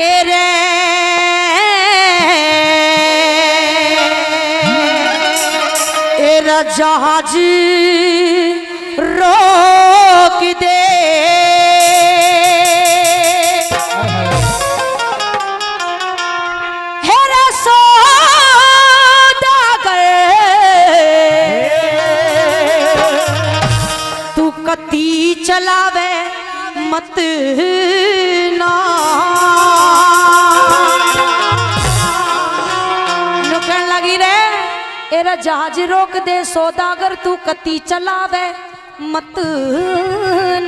हेरे era जहाज रोक दे हेरा सौदागर तू कती चलावे मत ना नुकन लगी रे एरा जहाज रोक दे सौदागर तू कती चलावे मत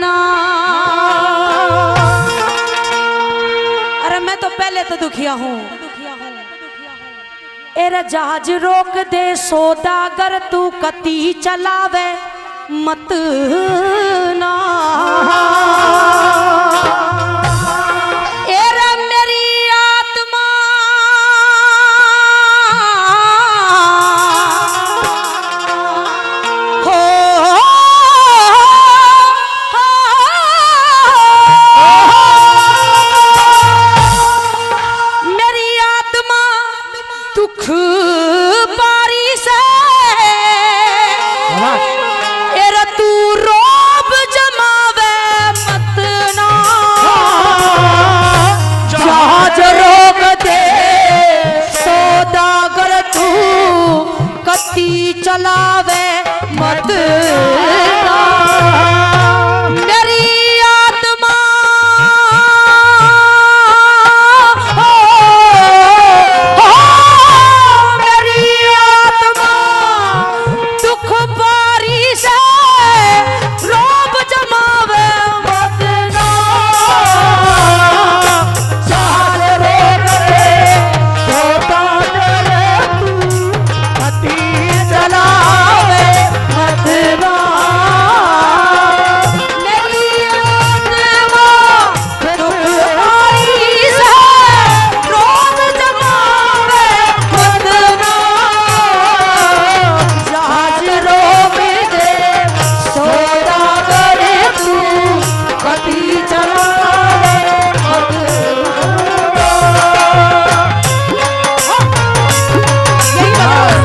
ना। अरे मैं तो पहले तो दुखिया हूँ। एरा जहाज रोक दे सौदागर तू कती चलावे मत ना। एरा मेरी आत्मा हो मेरी आत्मा दुख पारी से एरा तू रोब जमावे मत ना। जहाज रोक दे सौदागर तू कती चलावे मत ना। मेरी आत्मा हो, मेरी आत्मा दुख पारी से रोब जमावे मत ना। जहाज रोक दे सौदागर तू कती चलावे मत ना। मेरी आत्मा दुख पारी से रोब जमावे मत ना। जहाज रोक दे सौदागर तू कती चलावे मत ना। यही बात।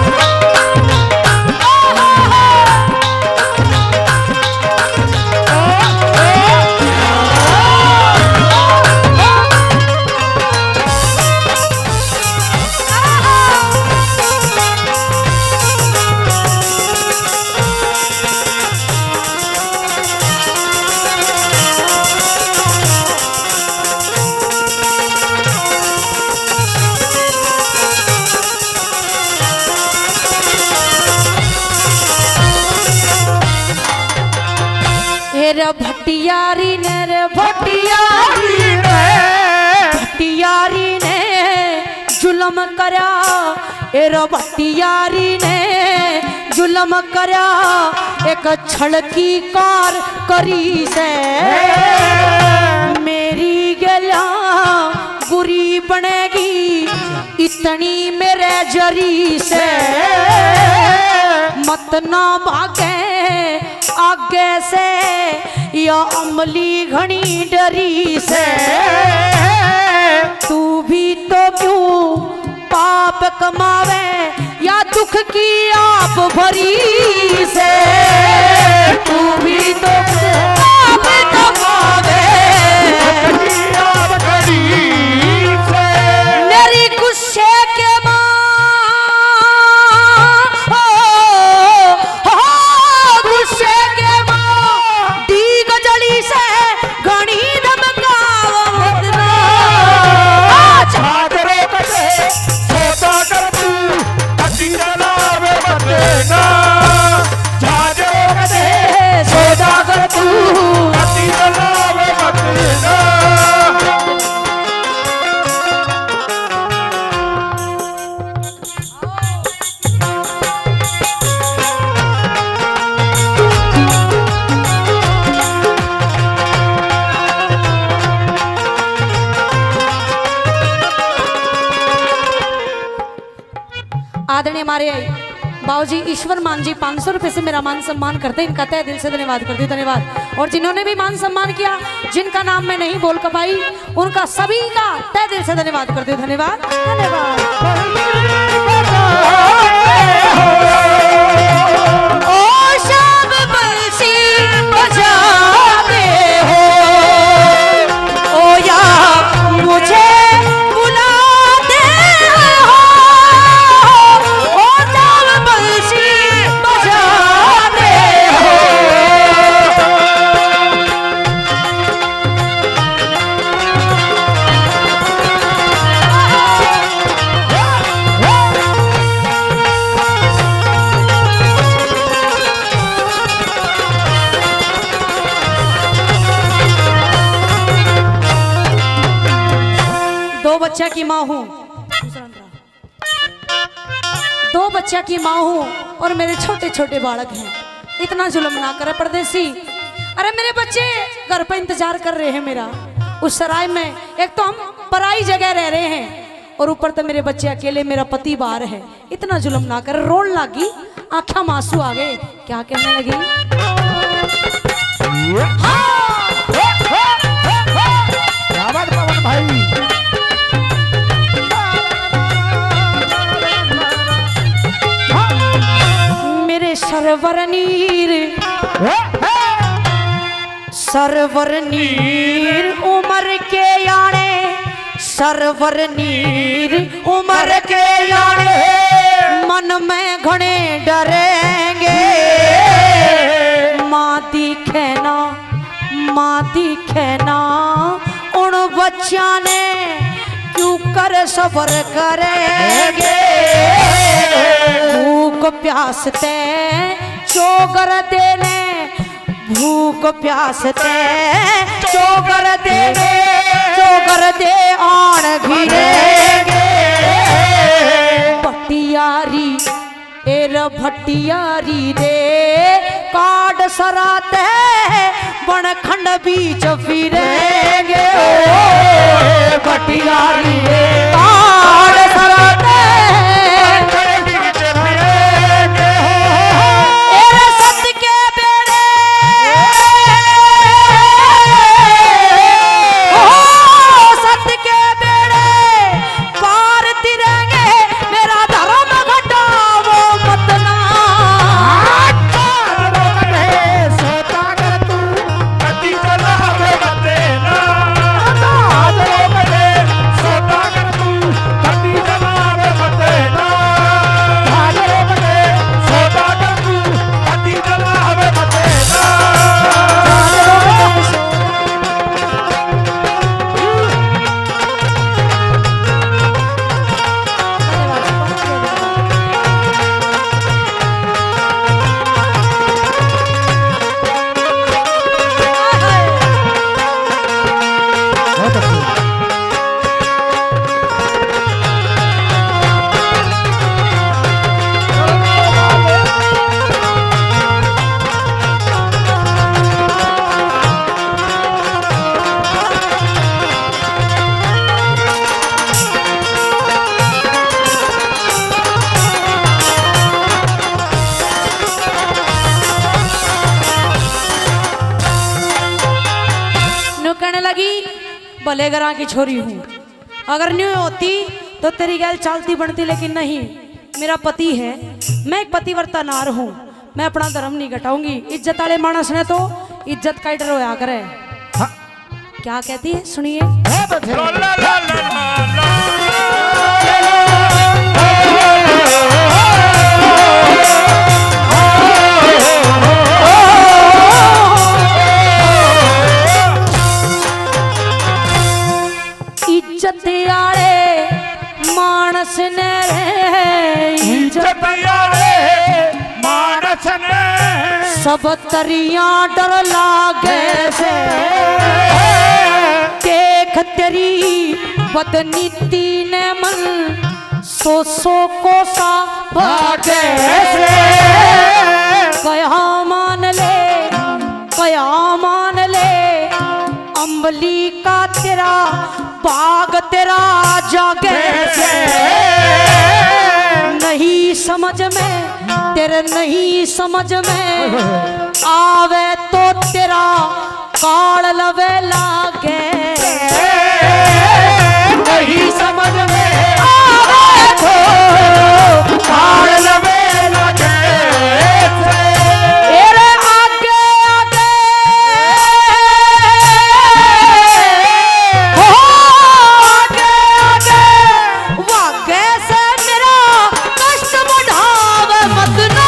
रे भटियारी ने रे भटियारी भटियारी ने जुलम करया एरा भटियारी ने जुलम करया एक छड़की कार करी से मेरी गला बुरी बनेगी इतनी मेरे जरी से मत ना भागे आगे से या अमली घनी डरी से। तू भी तो क्यों पाप कमावे या दुख की आप भरी से। तू भी तो पाप कमावे मेरी गुस्से के मां गुस्से के मां दी गजली से घनी धमकाव मत ना। जहाज रोक दे सौदागर तू कती चलावे मत ना। जहाज रोक दे सौदागर तू कती चलावे मत ना। आदरणीय हमारे बाबूजी ईश्वर मान जी 500 रुपए से मेरा मान सम्मान करते हैं, इनका तहे दिल से धन्यवाद करती हूँ। धन्यवाद। और जिन्होंने भी मान सम्मान किया, जिनका नाम मैं नहीं बोल पाई, उनका सभी का तहे दिल से धन्यवाद करती हूँ। धन्यवाद धन्यवाद। ओ शाम बंसी बजाते हो, ओ या मुझे बुलाते हो, ओ शाम बंसी बजाते हो। दो बच्चा की माँ हूँ, दो बच्चा की माँ हूँ और मेरे छोटे छोटे बालक हैं। इतना जुल्म ना करे परदेसी। अरे मेरे बच्चे घर पर इंतजार कर रहे हैं मेरा, उस सराय में। एक तो हम पराई जगह रह रहे हैं और ऊपर तो मेरे बच्चे अकेले, मेरा पति बाहर है। इतना जुल्म ना करे। रोन लगी, आंखों में आंसू आ गए। क्या कहने लगी? पवन भाई मेरे सरवर नीर, सरवर नीर उमर के याने, सरवर नीर उमर के याने, मन में घने डरेंगे। माँ दिखे ना, माँ दिखे ना, उन बच्चा ने क्यों कर सबर करेंगे। भूख प्यास ते चोगर देने, भूख प्यास ते चोगर देने, चोगर दे आण घिरेंगे। भटियारी एर भटियारी रे, काट सराते बन खंड बीच फिरेंगे। भटियारी रे काट सराते भले घरा की छोरी हूँ, अगर न्यू होती तो तेरी गैल चालती बनती, लेकिन नहीं, मेरा पति है, मैं एक पतिव्रता नार हूँ। मैं अपना धर्म नहीं घटाऊंगी। इज्जत वाले मानस ने तो इज्जत का डर होया करे। क्या कहती है सुनिए। इज्जत आले मानस ने, इज्जत आले मानस ने, सब तरिया डर लागे से। देख तेरी बदनीति ने मन सो को सा भागे से। कया मान ले, कया मान ले, अम्बली का तेरा बाग तेरा जागे से। नहीं समझ में तेरे नहीं समझ में आवे तो तेरा काल लवे लागे, नहीं समझ में आवे तो काल लवे लागे। तेरे आगे आगे हो आगे आगे वागे से मेरा कष्ट बढ़ावे मत ना।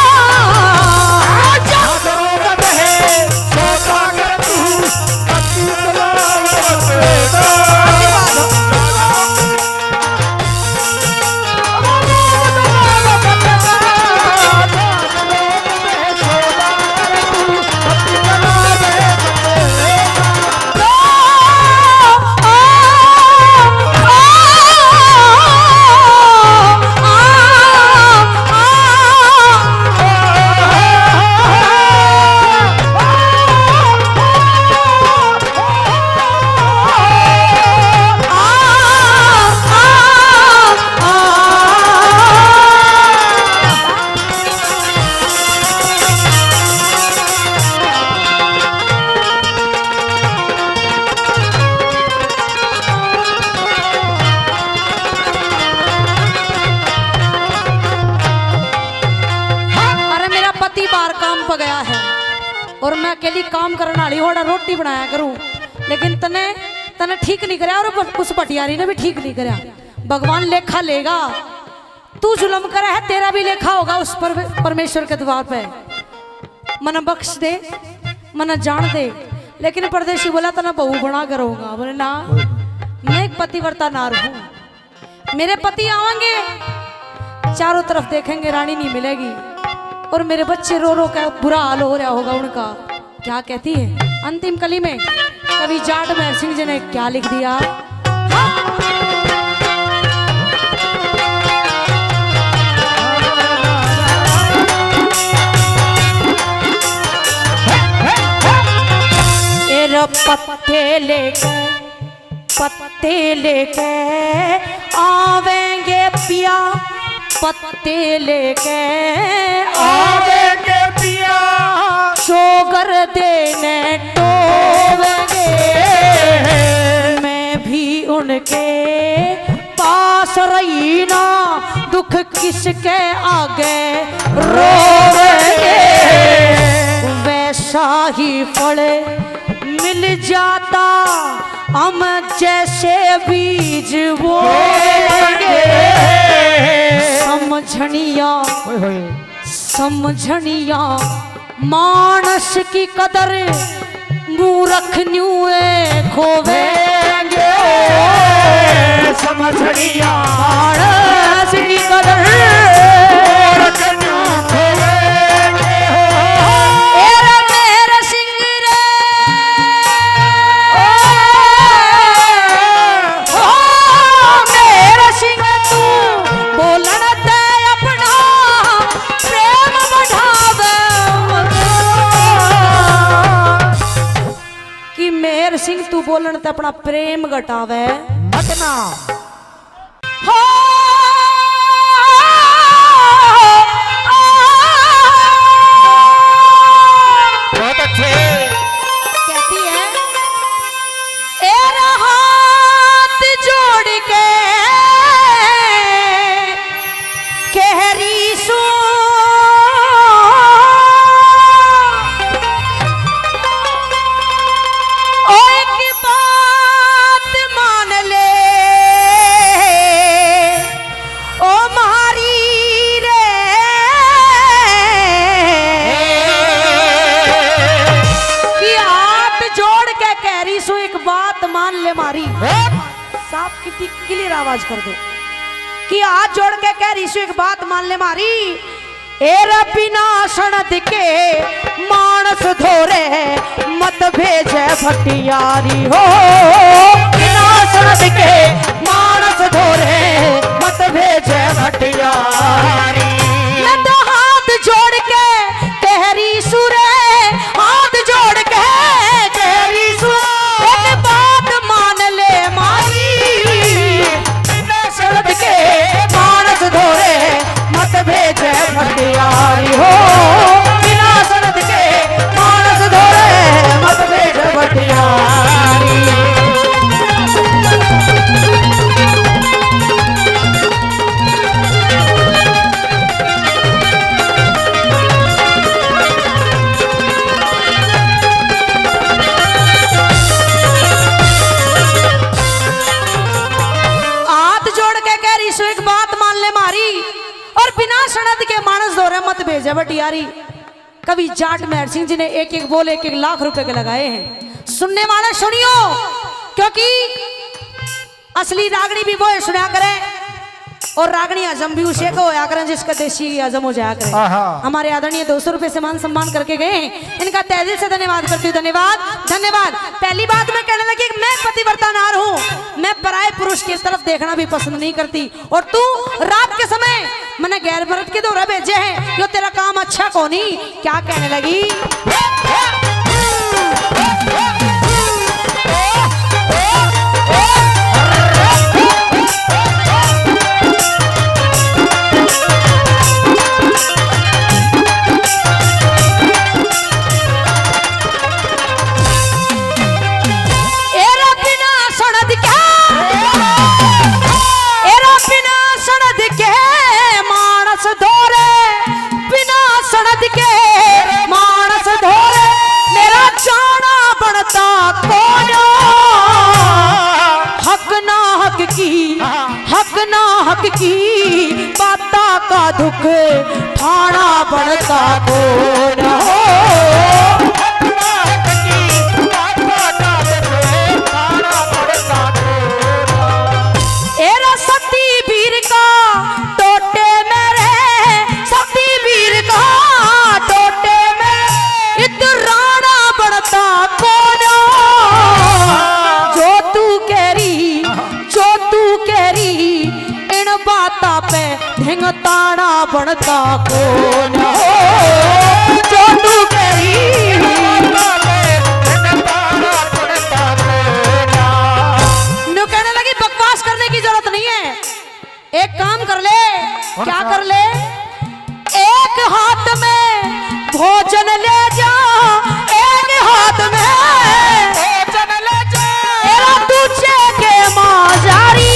गया है और मैं अकेली काम करने वाली होड़ा रोटी बनाया करूं, लेकिन तने तने ठीक नहीं कराया और उस पटियारी ने भी ठीक नहीं कराया। भगवान लेखा लेगा, तू जुल्म करा है तेरा भी लेखा होगा उस पर परमेश्वर के द्वार पे। मन बख्श दे, मन जान दे। लेकिन परदेशी बोला तना बहू बना करूंगा, बोले ना मैं एक पतिव्रता नार हूं, मेरे पति आवेंगे चारों तरफ देखेंगे रानी नहीं मिलेगी और मेरे बच्चे रो रो का बुरा हाल हो रहा होगा उनका। क्या कहती है अंतिम कली में कवि जाट महर सिंह जी ने क्या लिख दिया। पत्ते लेके आवेंगे पिया, पत्ते लेके आवेंगे पिया, सोगर देने टोवेंगे। मैं भी उनके पास रही ना, दुख किसके आगे रोवेंगे। वैसा ही फल मिल जाता हम जैसे बीज बोएंगे। समझनिया मानस की कदर मूर्ख न्यूए खोवेंगे। समझनिया मानस की कदर मूर्ख न्यू खोवेंगे। मेरे सिंह रे मेरे सिंह तू बोलन दे अपना प्रेम बढ़ावे कि मेरे सिंह तू बोलन ते अपना प्रेम घटावे मत ना। हो बहुत अच्छे कहती है ए हाथ जोड़ के कहरी सो एक बात मान ले ओ मारी रे कि हाथ जोड़ के कह रही सो एक बात मान ले मारी। साफ की क्लियर आवाज कर दो कि हाथ जोड़ के कह रही सो एक बात मान ले मारी। एरा बिना सनद के मानस धोरे मत भेजे भटियारी हो। बिना सनद के मानस धोरे मत भेजे भटियारी। मैं तो हाथ जोड़ के कहरी सुरे, हाथ जोड़ के कहरी सुरे एक बात मान ले मारी। बिना सनद के मानस धोरे मत भेजे भटियारी हो। मारी और बिना सनद के मानस दौरे मत भेजे बटियारी। कवि जाट मेहर सिंह जी ने एक एक बोल 1-1 लाख रुपए के लगाए हैं। सुनने वाले सुनियो, क्योंकि असली रागनी भी वो है सुना करे और रागनी हजम भी उसे को होया करें जिसका देसी हजम हो जाया करे। हमारे आदरणीय 200 रुपए से मान सम्मान करके गए हैं, इनका तहे दिल से धन्यवाद करती हूँ। धन्यवाद धन्यवाद। पहली बात मैं कहने लगी कि मैं पतिव्रता नार हूँ, मैं पराये पुरुष की तरफ देखना भी पसंद नहीं करती। और तू रात के समय मैंने गैर मर्द के दौरा भेजे हैं, यो तेरा काम अच्छा कोनी क्या कहने लगी। हक की बाता का दुख ठाना पड़ता कौन हो। एरा सती वीर का टोटे मेरे, सती वीर का टोटे में इतराना पड़ता कौन हो। जो तू कह रही इन बाता पे ढिंगताना बनता कौन हो। जो तू कह रही नु कहने लगी बकवास करने की जरूरत नहीं है, एक काम कर ले। क्या कर ले? एक हाथ में भोजन ले जा, एक हाथ में भोजन ले जा, तेरा तुझे के माजारी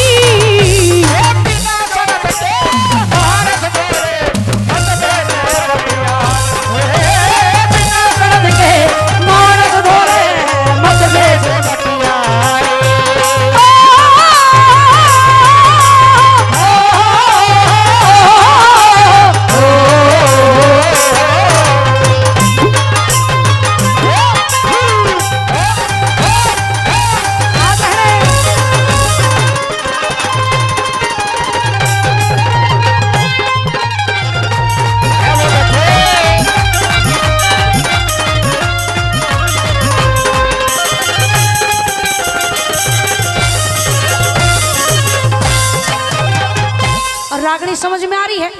रागनी समझ में आ रही है,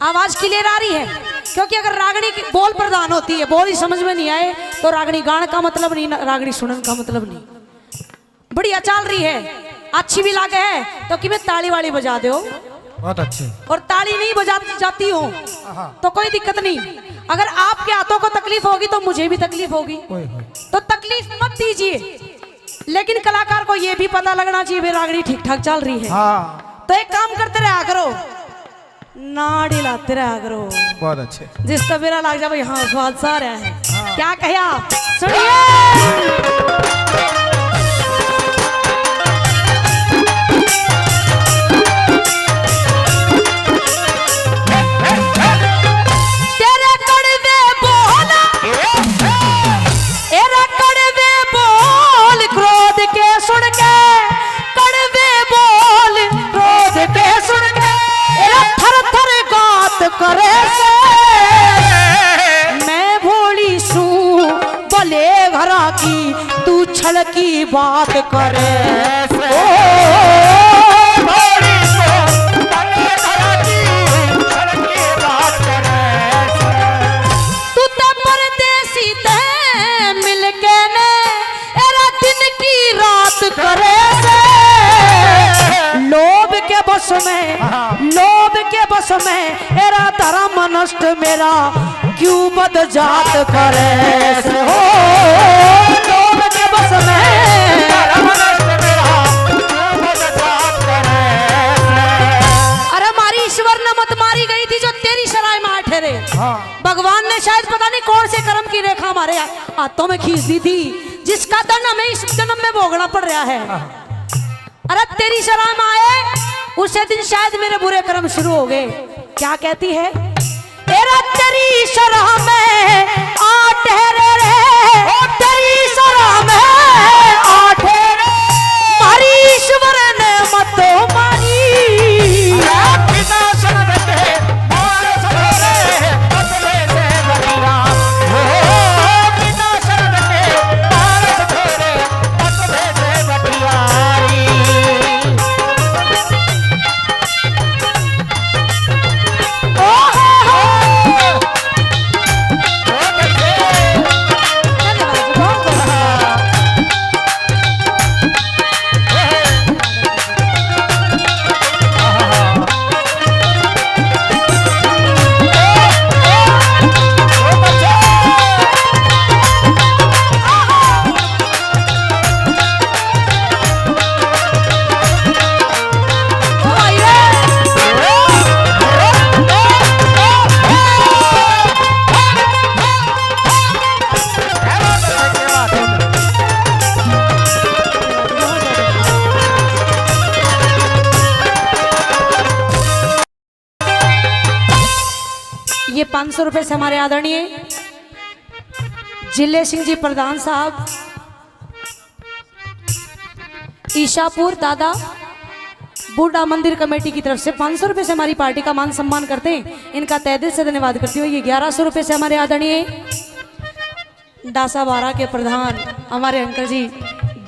आवाज क्लियर आ रही है। क्योंकि अगर रागनी की बोल प्रधान होती है, बोल ही समझ में नहीं आए तो रागनी गान का मतलब नहीं, रागनी सुनन का मतलब नहीं। बढ़िया चल रही है, अच्छी भी लागे है तो कि मैं ताली वाली बजा दो, बहुत अच्छे। और ताली नहीं बजाती जाती हो तो कोई दिक्कत नहीं। अगर आपके हाथों को तकलीफ होगी तो मुझे भी तकलीफ होगी, तो तकलीफ मत दीजिए। लेकिन कलाकार को यह भी पता लगना चाहिए रागनी ठीक ठाक चल रही है। तो एक काम करते रहा करो, नाड़ी लाते रहा करो। बहुत अच्छे। जिस तबेरा लग जा भाई, हाँ स्वाद सा रहा है। क्या कहा सुनिए। करे से मैं भोली सू भले घरा की, तू छल की बात करे से। भोली सू भले घरा की, छल की बात करे से। तू ते परदेसी ते मिलके ने एरा दिन की रात करे से। लोभ के बस में, लोभ के बस में एरा धर्म नष्ट मेरा क्यों बद जात करे से हो। लोभ के बस में धर्म नष्ट मेरा क्यों बद जात करे से। अरे मारी ईश्वर ने मत मारी गई थी जो तेरी शराय में ठहरे। भगवान ने शायद पता नहीं कौन से कर्म की रेखा हमारे हाथों में खींच दी थी, जिसका दंड हमें इस जन्म में भोगना पड़ रहा है। अरे तेरी शराय में आए उसे दिन शायद मेरे बुरे कर्म शुरू हो गए। क्या कहती है? तेरा तेरी शरह में आ ठहरे रे, तेरी शरह में आ ठहरे, मारी ईश्वर ने मत मारी। ये 500 रुपए से हमारे आदरणीय जिले सिंह जी प्रधान साहब ईशापुर दादा बूढ़ा मंदिर कमेटी की तरफ से 500 रुपए से हमारी पार्टी का मान सम्मान करते हैं। इनका तहे दिल से धन्यवाद करती हूँ। ये 1100 रुपए से हमारे आदरणीय डासा बारा के प्रधान हमारे अंकल जी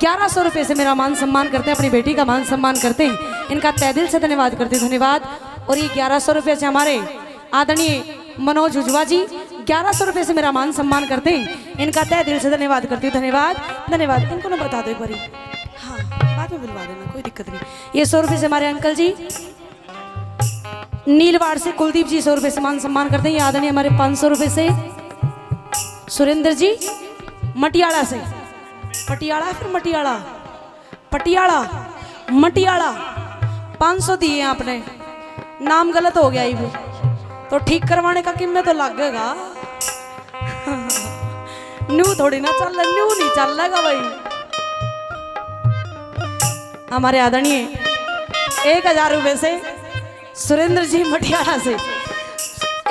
1100 रुपए से मेरा मान सम्मान करते हैं, अपनी बेटी का मान सम्मान करते हैं। इनका तहे दिल से धन्यवाद करते हैं, धन्यवाद। और ये 1100 रुपए से हमारे आदरणीय मनोज उजवा जी 1100 रुपए से मेरा मान सम्मान करते हैं। इनका तहे दिल से धन्यवाद करती हूँ, धन्यवाद धन्यवाद। इनको ना बता दो एक बारी, हाँ बाद में बुलवा देना, कोई दिक्कत नहीं। ये 100 रुपए से हमारे अंकल जी नीलवाड़ से कुलदीप जी 100 रुपए से मान सम्मान करते हैं। ये आदरणीय हमारे 500 रुपए से सुरेंद्र जी मटियाला से, पटियाला फिर मटियाला, पटियाला मटियाला 500 दिए आपने, नाम गलत हो गया ये तो ठीक करवाने का कीमत तो लगेगा। न्यू थोड़ी ना चल, न्यू नहीं चल लगा भाई। हमारे आदरणीय 1000 रुपए से सुरेंद्र जी मटियाला से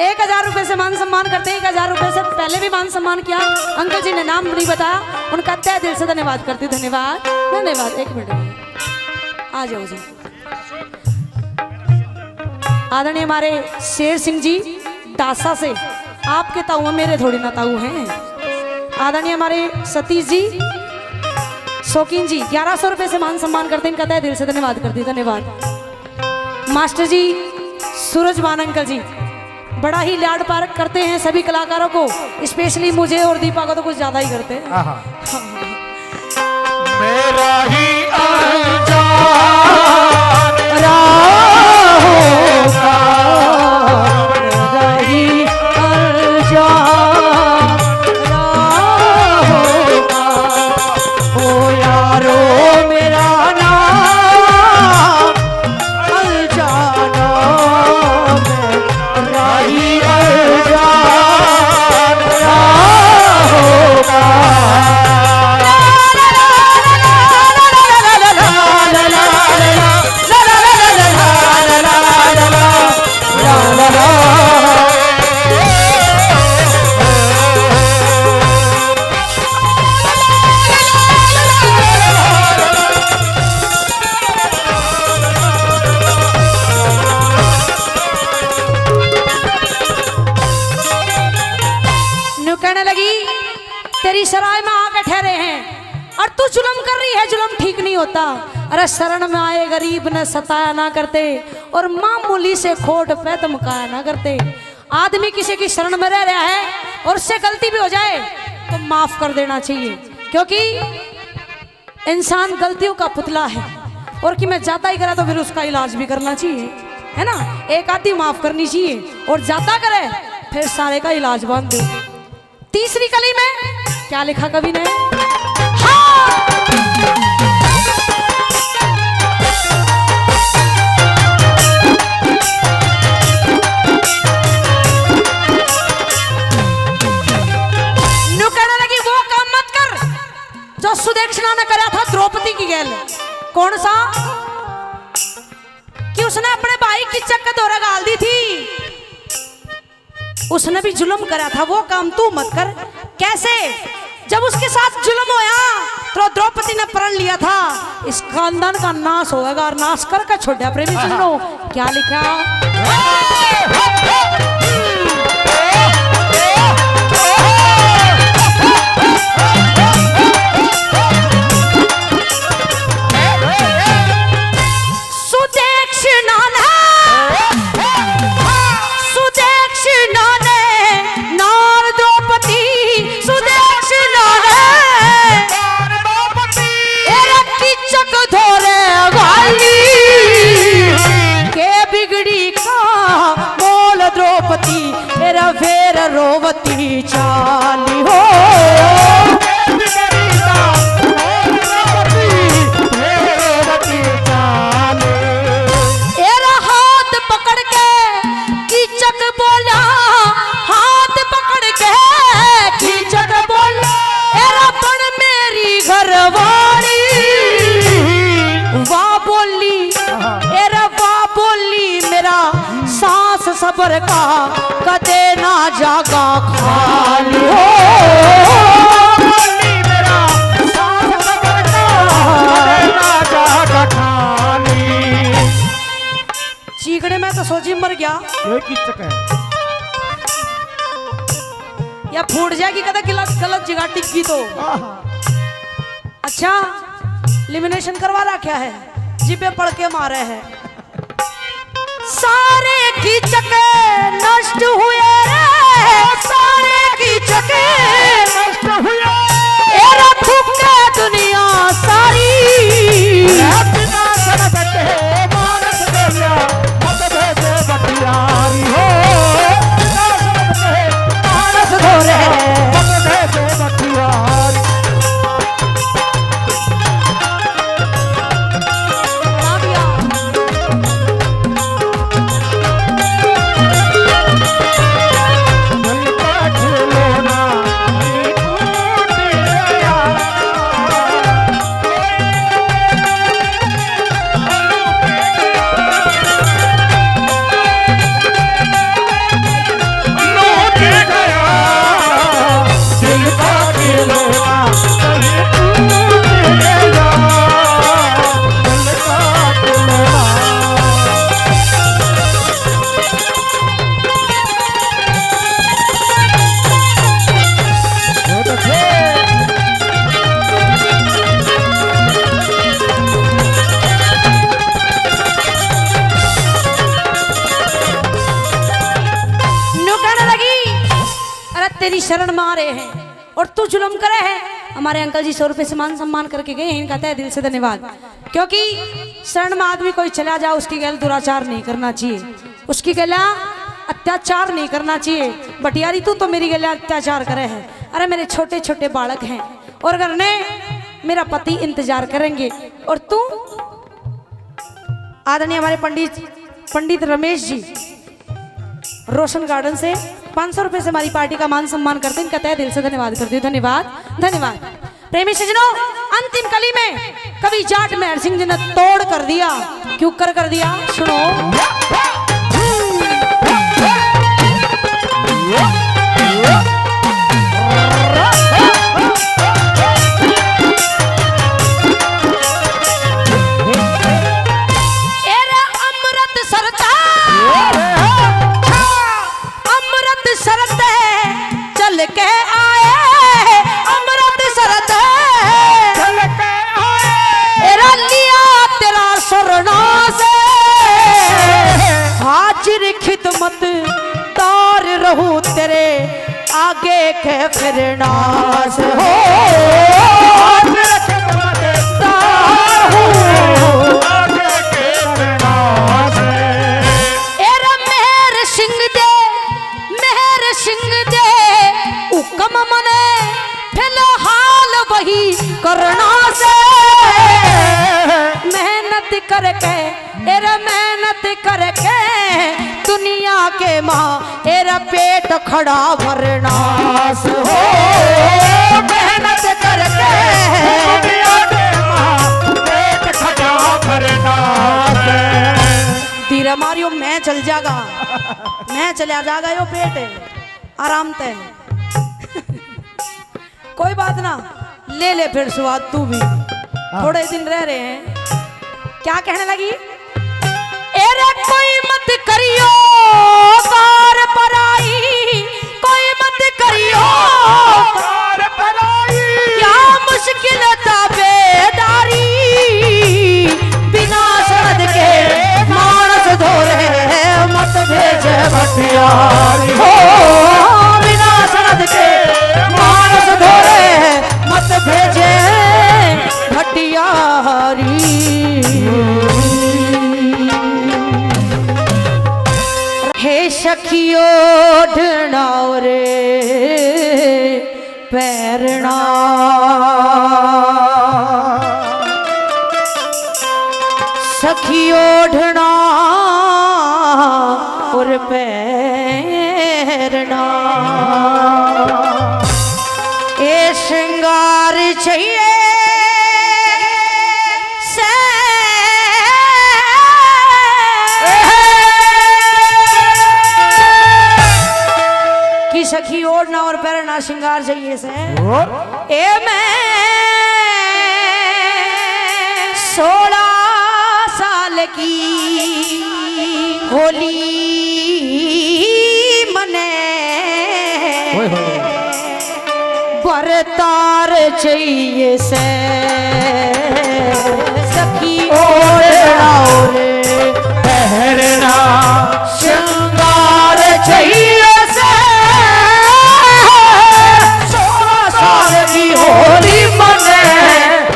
1000 रुपए से मान सम्मान करते हैं। 1000 रुपए से पहले भी मान सम्मान किया, अंकल जी ने नाम नहीं बताया, उनका तहे दिल से धन्यवाद करती हूँ, धन्यवाद धन्यवाद। एक मिनट आ जाओ जी। आदरणीय हमारे शेर सिंह जी डासा से, आपके ताऊ हैं मेरे थोड़ी ना ताऊ हैं। आदरणीय हमारे सतीश जी शौकीन जी 1100 रुपए से मान सम्मान करते हैं, इनका तहे दिल से धन्यवाद करती हूँ, धन्यवाद। मास्टर जी सूरजवान अंकल जी बड़ा ही लाड पारक करते हैं सभी कलाकारों को, स्पेशली मुझे और दीपा को तो कुछ ज्यादा ही करते हैं। मेरा ही कहने लगी तेरी सराय में आके ठहरे हैं और तू जुल्म कर रही है, जुल्म ठीक नहीं होता। अरे शरण में आए गरीब ने सताया ना करते और मामूली से खोट पे धमकाया ना करते। आदमी किसी की शरण में रह रहा है और उससे गलती भी हो जाए तो माफ कर देना चाहिए, क्योंकि इंसान गलतियों का पुतला है और कि मैं ज्यादा ही करा तो फिर उसका इलाज भी करना चाहिए, है ना। एक आदमी माफ करनी चाहिए और ज्यादा करे फिर सारे का इलाज बांध दो। तीसरी कली में क्या लिखा कवि ने? कहने लगी वो काम मत कर जो सुदेक्षणा ने करा था द्रौपदी की गैल। कौन सा? कि उसने अपने भाई की चक्कर दौरा गाल दी थी, उसने भी जुल्म करा था, वो काम तू मत कर। कैसे? जब उसके साथ जुल्म होया तो द्रौपदी ने प्रण लिया था इस खानदान का नाश होगा और नाश करके छोड़ा। प्रेमी सुनो क्या लिखा। फेर रोवती चाली हो एरा हाथ पकड़ के कीचक बोला, हाथ पकड़ के कीचक बोला, एरा पण मेरी घरवाली वाह बोली, एरा वाह बोली मेरा सांस सबर का कदे ना जागा खाली हो। मेरा सांस सबर का कदे ना जागा खाली। चीकड़े में तो सोची मर गया, ये कीचक है या फूट जाएगी कदा गलत गलत जगह टिक्की तो। अच्छा लिमिनेशन करवा रखा है, जिबे पढ़ के मारे है। सारे कीचक नष्ट हुए रे, सारे कीचक नष्ट हुए, एरा थूके दुनिया सारी। बिना सरबत है मानस देया मत भेजे बटियारी हो, बिना सरबत है मानस धोरे मत भेजे बटियारी। तेरी शरण में आ रहे हैं और तू जुल्म करे है। हमारे अंकल जी 100 रुपए से मान सम्मान करके गए हैं, इनका तहे दिल से धन्यवाद। क्योंकि शरण में आदमी कोई चला जाए उसकी गैल दुराचार नहीं करना चाहिए, उसकी गैला अत्याचार नहीं करना चाहिए। बटियारी तू तो मेरी गैला अत्याचार करे है। अरे मेरे छोटे छोटे बालक हैं और अगर ने मेरा पति इंतजार करेंगे और तू आदरणीय हमारे पंडित रमेश जी रोशन गार्डन से 500 रुपए से हमारी पार्टी का मान सम्मान करते हैं, इनका तहे दिल से धन्यवाद करती हूँ। धन्यवाद धन्यवाद। प्रेमी सज्जनों अंतिम कली में कवि जाट मेहर सिंह जी ने तोड़ कर दिया। क्यों कर दिया सुनो। चल के आए अमृत सरत चल के आए एरा लिया तेरा सरना से हाजिर खिदमत तार रहूं तेरे आगे के फिरना से हो। हाजिर खिदमत तार हूं आगे के फिरना से। एरा मेहर सिंह दे हुक्म मने फिलहाल वही करना से मेहनत करके एरा मेहनत करके दुनिया के माँ एरा पेट खड़ा भरना से हो। मेहनत करके दुनिया के माँ पेट खड़ा भरना से। मारियो मैं चल जागा, मैं चला जागा यो पेट आराम ते। कोई बात ना, ले ले फिर स्वाद तू भी, थोड़े दिन रह रहे हैं। क्या कहने लगी? एरे कोई मत करियो कार पराई, कोई मत करियो कार पराई, क्या मुश्किल ताबेदारी, बिना शरद के मानस धोरे मत भेजे भटियारी, हो बिना शरद के मानस धोरे मत भेजे भटियारी। हे सखियो ढनाओ रे पैरना, सखियो ढना और पैरना, ए श्रृंगार चाहिए सखी ओढ़ना और पैरना श्रृंगार चाहिए से। ए मैं 16 साल की होली मने बरतार चाहिए से, सखी ओढ़ना और पैरना श्रृंगार चाहिए से, होली मने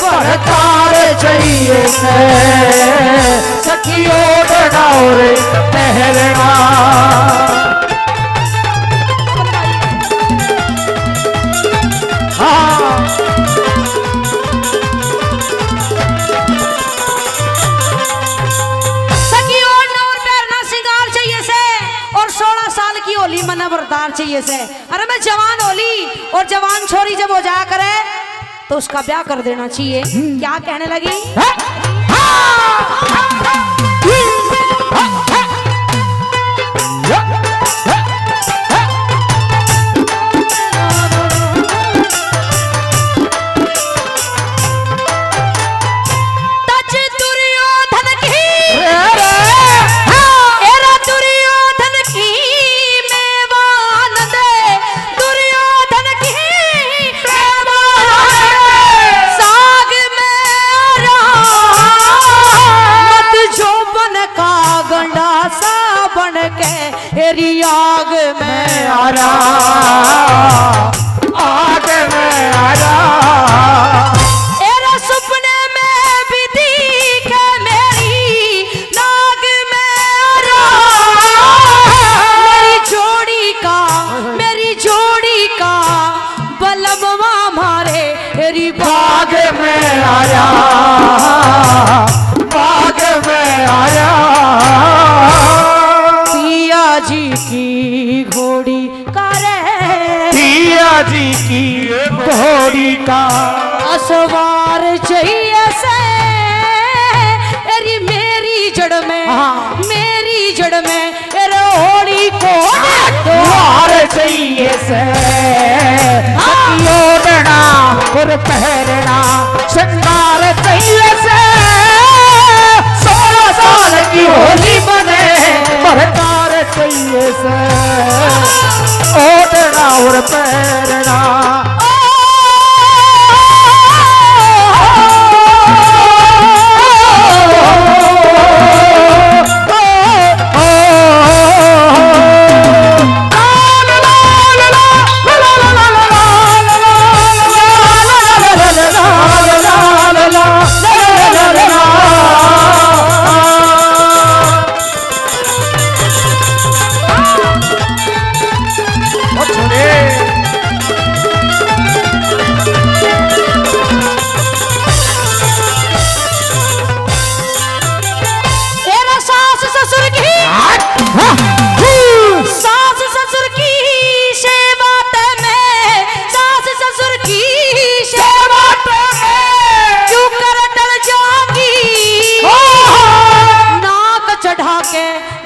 बरतार चाहिए से, सखी ओढ़ना और पैरना। हाँ सखी ओढ़ना और पैरना श्रृंगार चाहिए से, और 16 साल की होली मना बरतार चाहिए से। अरे मैं जवान होली और जवान छोरी जब हो जाया करे तो उसका ब्याह कर देना चाहिए। क्या कहने लगी? तेरी आग में आरा, आग में आरा, तेरे सपने में भी दिखे मेरी नाग में आरा, मेरी जोड़ी का बलबवा मारे तेरी बाग में आया, बाग में आया। जी की घोड़ी का रे, पिया जी की घोड़ी का असवार चाहिए से, मेरी जड़ में, मेरी जड़ में रोड़ी को द्वार चाहिए से, ओढ़ना और पहनना श्रृंगार चाहिए से, 16 साल की होली बने बरतार चाहिए से, ओढ़ना और पैरना।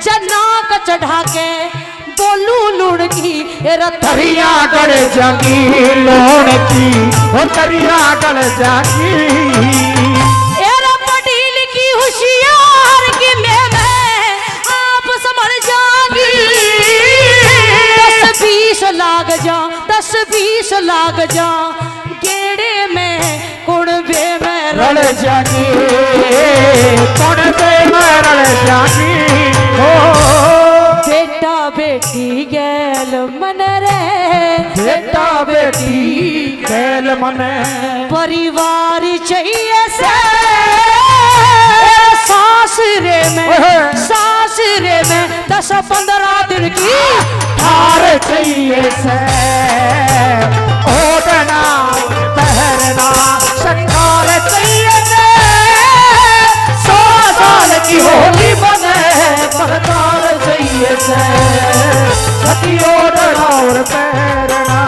जनाक चढ़ा के बोलू लुड़की तरिया गल जागी लोण की हो तरिया गल जागी एरा पटील की होशियार की मैं आप समझ जागी 10-20 लाग जा गेड़े में कुड़बे में रल जागी कुड़बे में रल जागी हो बेटा बेटी गैल मन रे बेटा बेटी गैल मन परिवार चाहिए से सासरे में 10-15 दिन की हार चाहिए से ओढ़ना पहनना श्रृंगार चाहिए से 100 साल की होली बने सरकार चाहिए से सती ओढ़ना और पहनना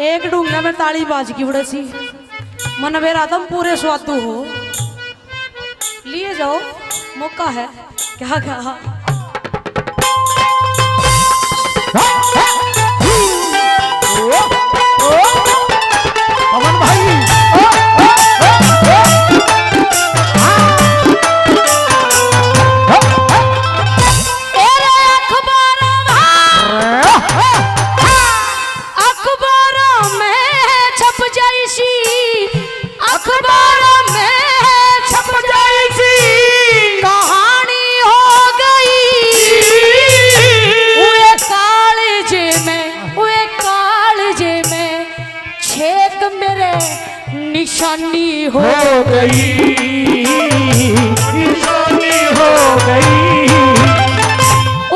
एक डूंगा में ताली बाज की उड़े सी मन बेरा तुम पूरे स्वादु हो लिए जाओ मौका है क्या क्या अमन भाई निशानी हो गई निशानी हो गई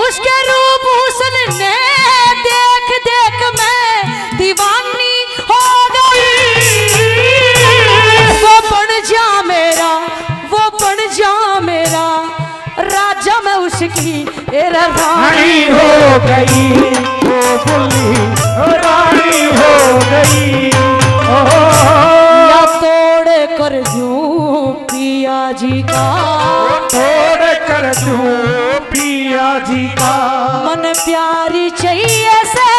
उसके रूप हुस्न ने देख देख मैं दीवानी हो गई वो बन जा मेरा राजा मैं उसकी रानी हो गई वो बुल्ली रानी हो गई तोड़ कर दूं पिया जी का तोड़ कर दूं पिया जी का मन प्यारी चाहिए से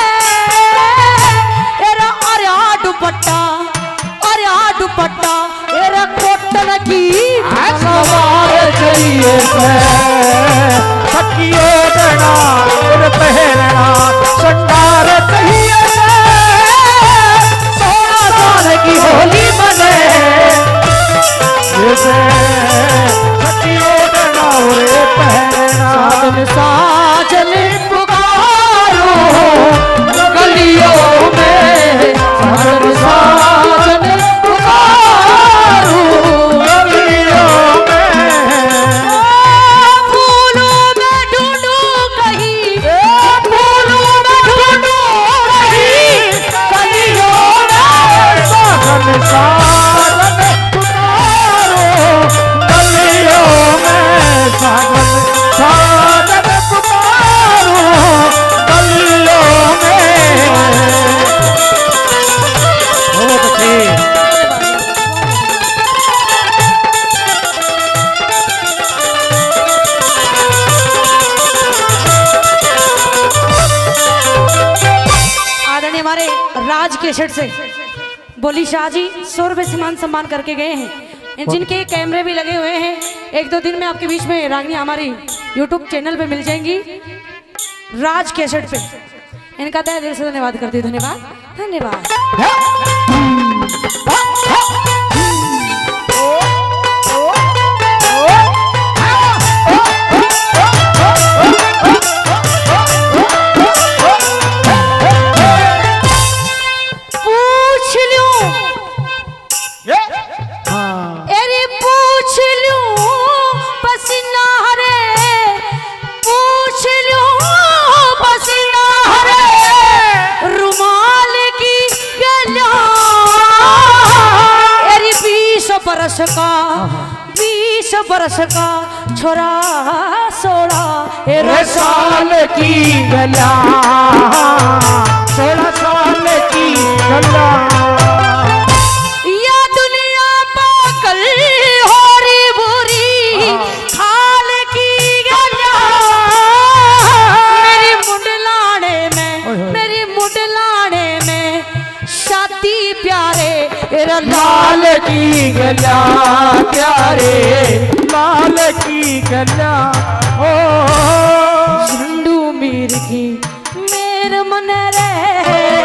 एरा दुपट्टा एरा कोटन की सवार चाहिए से सखियों देना और पहनना श्रृंगार चाहिए से 16 साल की होली बने सखियों देना और पहनना साजन पुकारो गलियों में साजन पुकारो गलियों में फूलों में ढूंढूं कहीं फूलों में आदरणीय हमारे राज केसट से बोली शाह जी 100 रुपए से मान सम्मान करके गए हैं, जिनके कैमरे भी लगे हुए हैं। 1-2 दिन में आपके बीच में रागनी हमारी YouTube चैनल पे मिल जाएंगी, राज केसट पे। इनका तहे दिल से धन्यवाद करती हूँ। धन्यवाद धन्यवाद। का 20 बरस का छोरा 16 साल की गला, 16 साल की गला। या दुनिया पागल हो रही बुरी खाल की गला। मेरी मुंडलाने में शादी प्यारे लाल की गला, प्यारे लाल की गला। ओ झंडू मीर की मेर मन रे,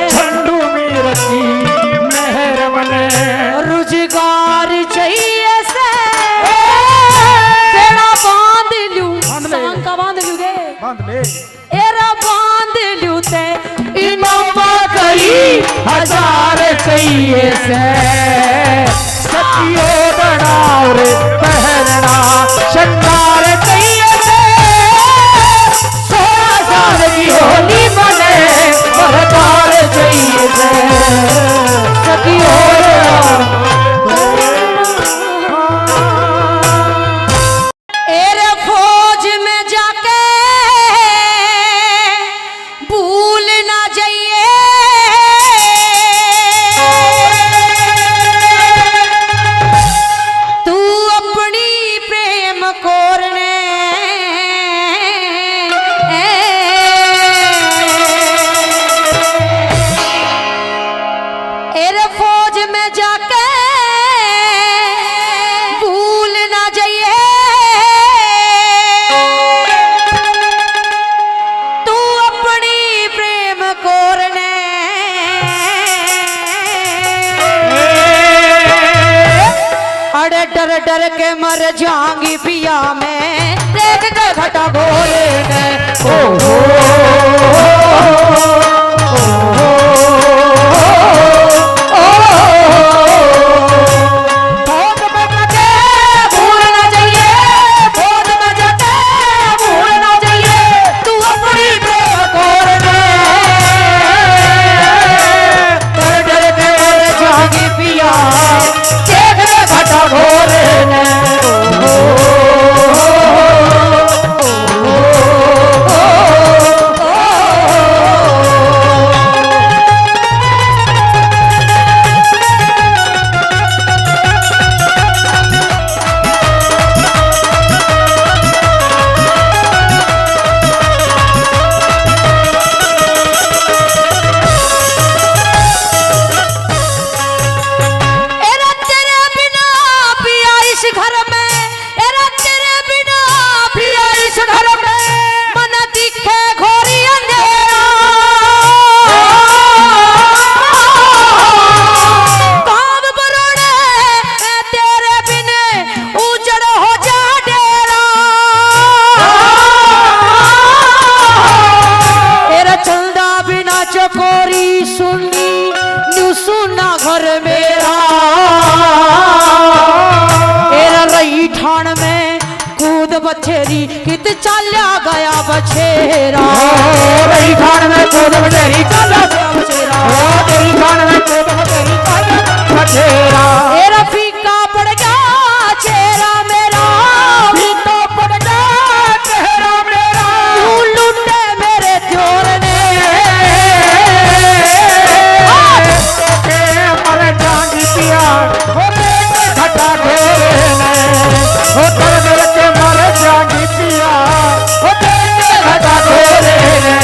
झंडू मीर की मेहर मन। रोजगार चाहिए से तेरा बांध लूं, सांग का बांध लूं गे, बांध ले एरा बांध लूं ते इनामा कई 1000 चाहिए से। सतियो डरावर पहनना शंगार चाहिए से। 16 साल की होली बने बरदार चाहिए से। सतियो एरे फौज में जाके भूल ना जाइए। तू अपनी प्रेम कोरने एरे फौज में जाके भूल ना जाइए। तू अपनी प्रेम कोरने अरे डर डर के मर जाऊंगी पिया मैं, देख के घटा घोरे ने। बछेरी कित चाल्या गया बछेरा। तेरी खान में कूद बछेरी चाल्या गया बछेरा। तेरी खान में कूद बछेरी चाल्या गया बछेरा। तेरा फीका पड़ गया चेहरा मेरा, फीका पड़ गया चेहरा मेरा। तू लूटे मेरे चोर ने मर जाऊंगी पिया घटा घोरे ने। कर के मर जाऊंगी पिया घटा घोरे ने।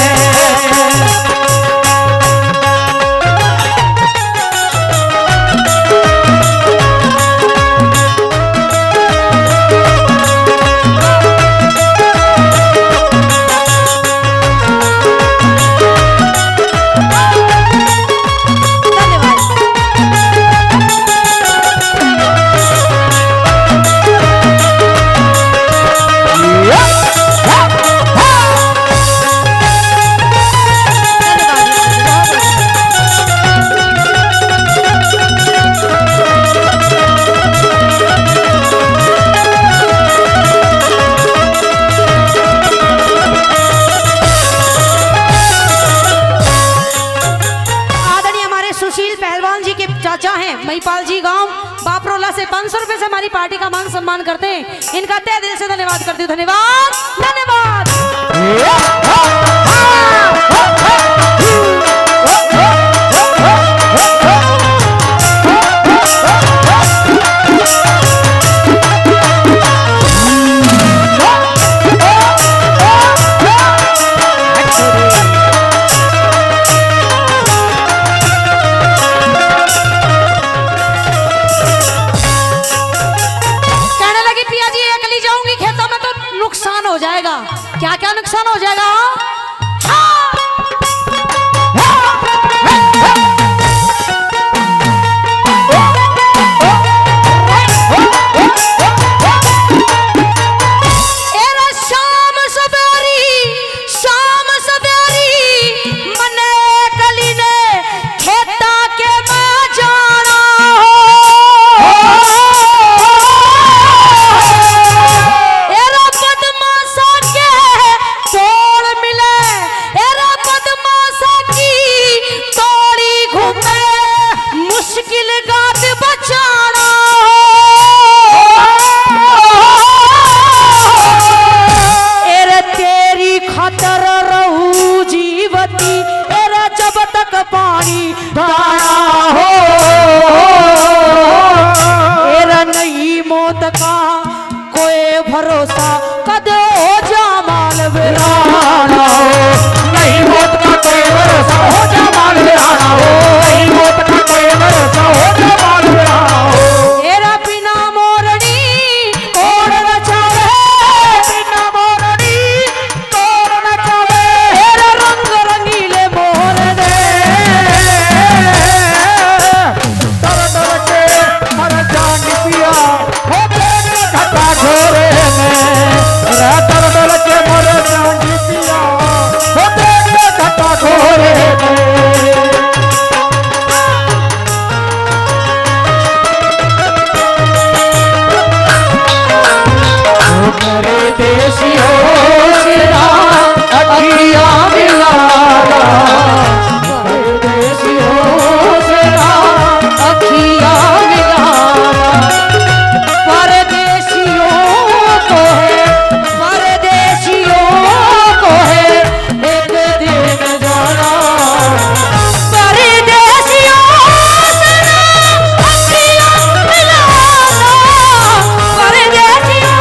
चाचा हैं महिपाल जी गांव बापरोला से 500 रुपए से हमारी पार्टी का मान सम्मान करते हैं। इनका तहे दिल से धन्यवाद करती हूँ। धन्यवाद धन्यवाद। नुकसान हो जाएगा। क्या क्या नुकसान हो जाएगा? भरोसा कदे हो जा माल वीराना हो, नहीं मौत का कोई भरोसा हो जा माल वीराना हो, नहीं मौत का कोई भरोसा हो जा माल वीराना हो। तेरा बिना मोरनी तोड़ न चाहे, बिना मोरनी तोड़ न चाहे, तेरा रंग रंगीले मोर दे, तर तर के मर जान पिया हो तेरे घटा घोरे में, तर तर के मर जान पिया हो तेरे घटा घोरे में। मेरे देशियों सिरा अखिया मिलाना, मेरे देशियों सिरा अखिया मिलाना, परदेशियों को है, परदेशियों को है एक दिन जाना, परदेशियों अखियां मिलाना, परदेशियों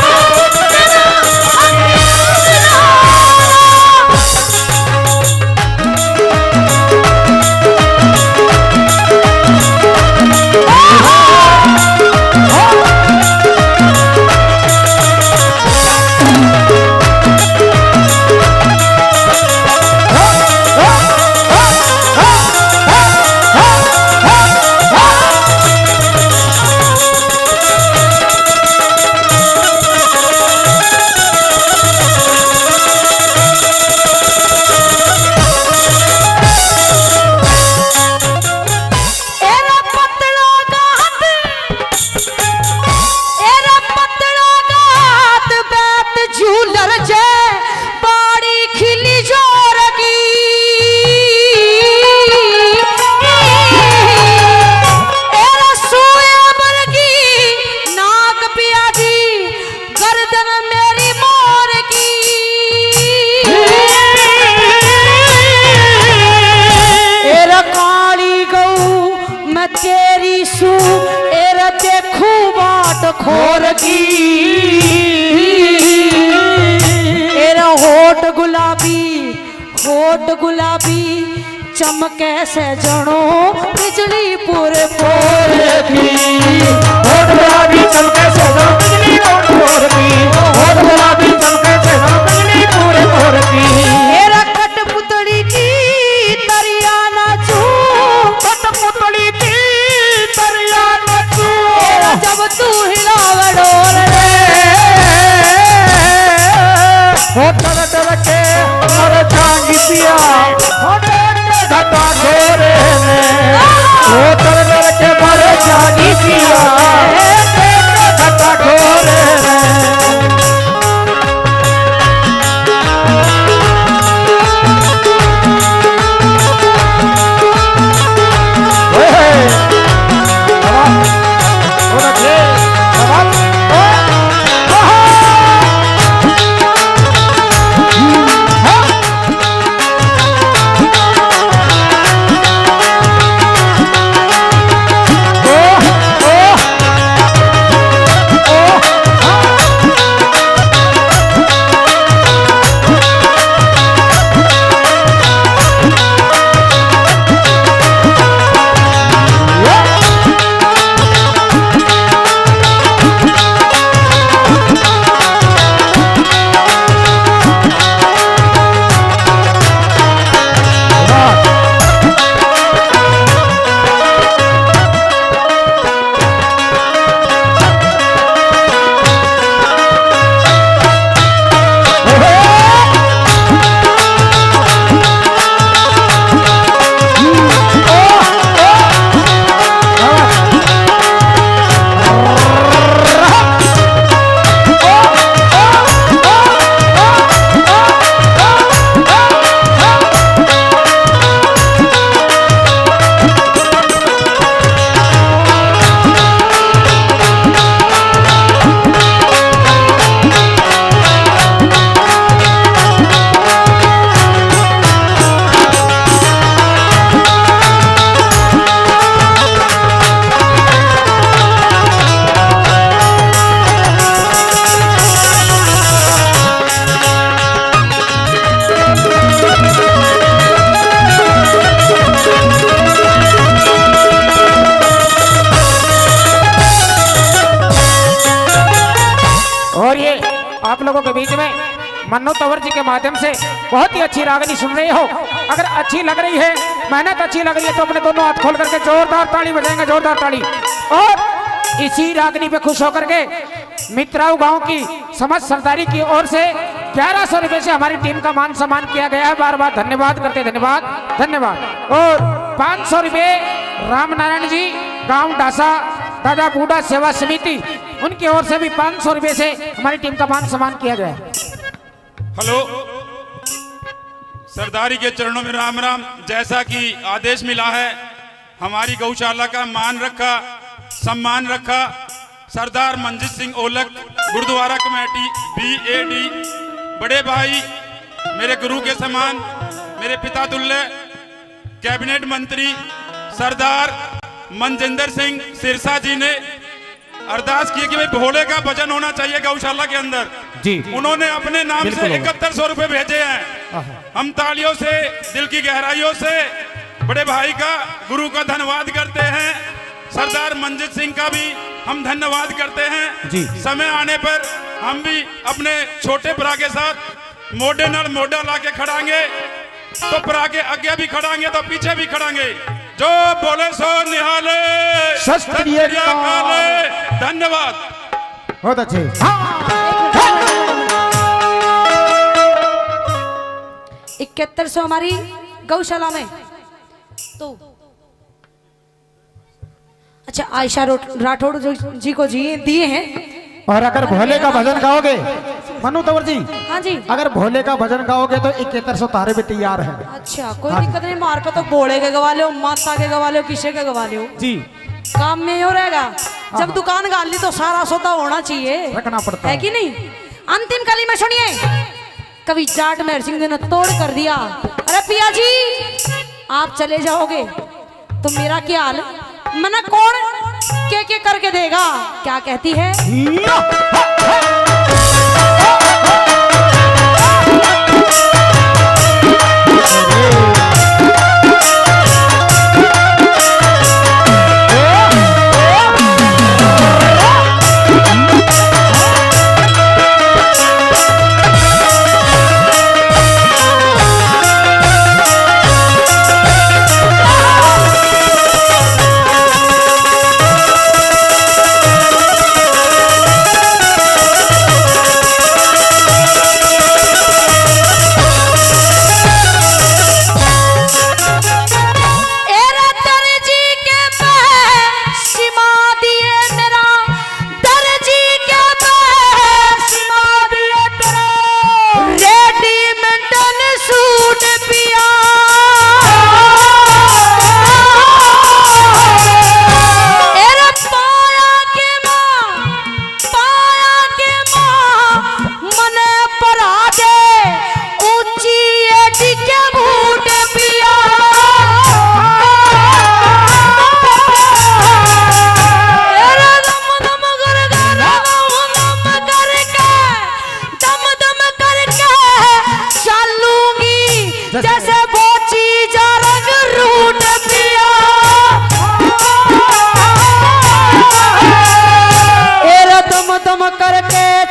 तेरी सू एरा देखू बाट खोर की, एरा होठ गुलाबी चमके से जनो बिजली पूरे पोर की, होठ गुलाबी चमके से जनो बिजली पूरे पोर की, होठ गुलाबी चमके से जनो बिजली पूरे पोर की। एरा कठपुतली की तरिया नाचू, कठपुतली की तरिया नाचू, जब तू हिलावड़ोर रे, हो तर तर के मर जान पिया हो तेरे घटा घोरे में, हो तर तर के मर जान पिया हो तेरे घटा घोरे में। मन्नू तंवर जी के माध्यम से बहुत ही अच्छी रागनी सुन रहे हो। अगर अच्छी लग रही है, मेहनत अच्छी लग रही है तो अपने दोनों हाथ खोल करके जोरदार ताली बजाएंगे, जोरदार ताली। और इसी रागनी पे खुश होकर के मित्राऊ गांव की समस्त सरदारी की ओर से 1100 रुपए से हमारी टीम का मान सम्मान किया गया है। बार बार धन्यवाद करते, धन्यवाद धन्यवाद। और 500 रुपए रामनारायण जी गांव डासा दादा बूढ़ा सेवा समिति, उनकी ओर से भी 500 रुपए से हमारी टीम का मान सम्मान किया गया है। हेलो, सरदारी के चरणों में राम राम। जैसा कि आदेश मिला है, हमारी गौशाला का मान रखा, सम्मान रखा सरदार मंजीत सिंह ओलक, गुरुद्वारा कमेटी BAD, बड़े भाई, मेरे गुरु के समान, मेरे पिता तुल्य, कैबिनेट मंत्री सरदार मनजिंदर सिंह सिरसा जी ने अरदास की कि भाई भोले का भजन होना चाहिए गौशाला के अंदर जी। उन्होंने अपने नाम से 7100 रुपए भेजे हैं। हम तालियों से, दिल की गहराइयों से बड़े भाई का, गुरु का धन्यवाद करते हैं। सरदार मंजीत सिंह का भी हम धन्यवाद करते हैं जी। समय आने पर हम भी अपने छोटे भरा के साथ मोढे नाल मोढा ला के खड़ांगे, तो भरा के आगे भी खड़ांगे तो पीछे भी खड़ांगे। जो बोले सो निहाले, सत श्री अकाल। धन्यवाद। बहुत अच्छे। 7100 हमारी गौशाला में तो अच्छा आयशा राठौड़ जी को दिए हैं। और अगर भोले का भजन गाओगे मनु तंवर जी, हाँ जी, अगर भोले का भजन गाओगे तो 7100 तारे भी तैयार है। अच्छा कोई दिक्कत नहीं, मार पे तो भोले के गवा लो, माता के गवा लो, किसे के गवा लो जी। काम में हो रहेगा। जब दुकान गाल ली तो सारा सौदा होना चाहिए, रखना पड़ता है कि नहीं। अंतिम कली में सुनिए, कवि जाट मेहर सिंह ने तोड़ कर दिया। अरे पिया जी आप चले जाओगे तो मेरा क्या हाल, मना कौन के करके देगा। क्या कहती है,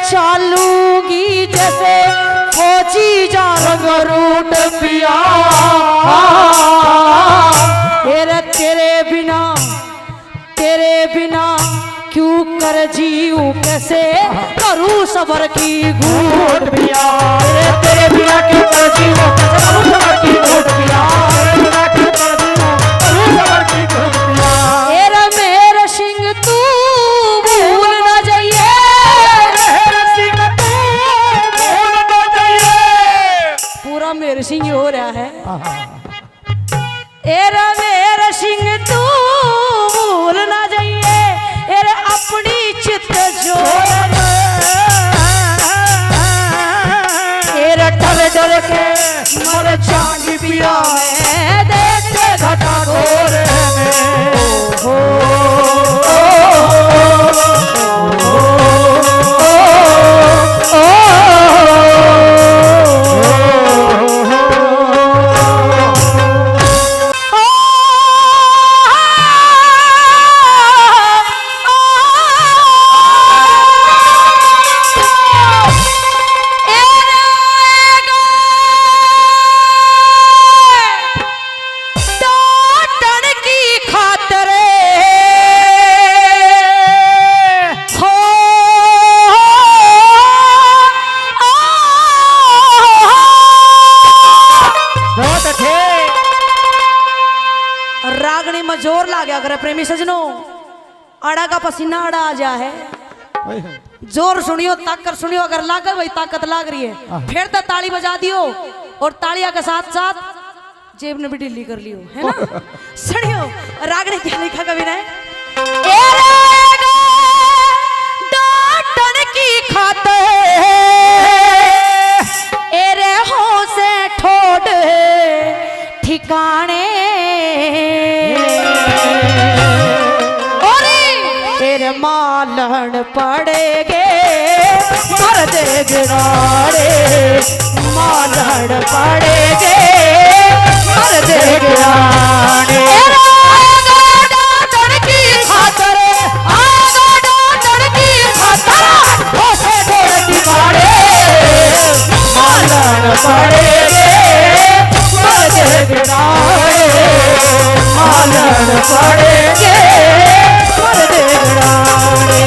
चालूंगी जैसे फौजी जा रंग रूट पिया। तेरे बिना क्यों कर जीऊं, कैसे करूं सबर की घूट पिया। तेरे बिना क्यों कर जीऊं, कैसे करूं सबर की घूट पिया। मेरे सिंह तू भूल न जाइए, पूरा मेरे सिंह हो रहा है। मेरे सिंह तू भूल न जाइए, अपनी चित जो डर डर के मर जाएंगी पिया, देखते घटा घोर रागनी में जोर ला गया करे प्रेमी सजनों, आड़ा का पसीना आड़ा आ जा है। जोर सुनियो, ताकत सुनियो, अगर लागे वही ताकत लाग रही है फिर तो ताली बजा दियो, और तालिया के साथ साथ जेब ने भी ढीली कर लियो, है ना। सुनियो रागनी क्या लिखा कवि ने, डांटन की खाते एरे हो से ठोड ठिकाने, तेरे मालन पड़ेगे मर दे गिरारे, मालन पड़ेगे मर दे गिरारे। डांटन की खातर डांटन की खातर होसे ठोड ठिकाने, मालन पड़ेगे मर दे गिरारे, मालन पड़ेगे मर दे गिरारे।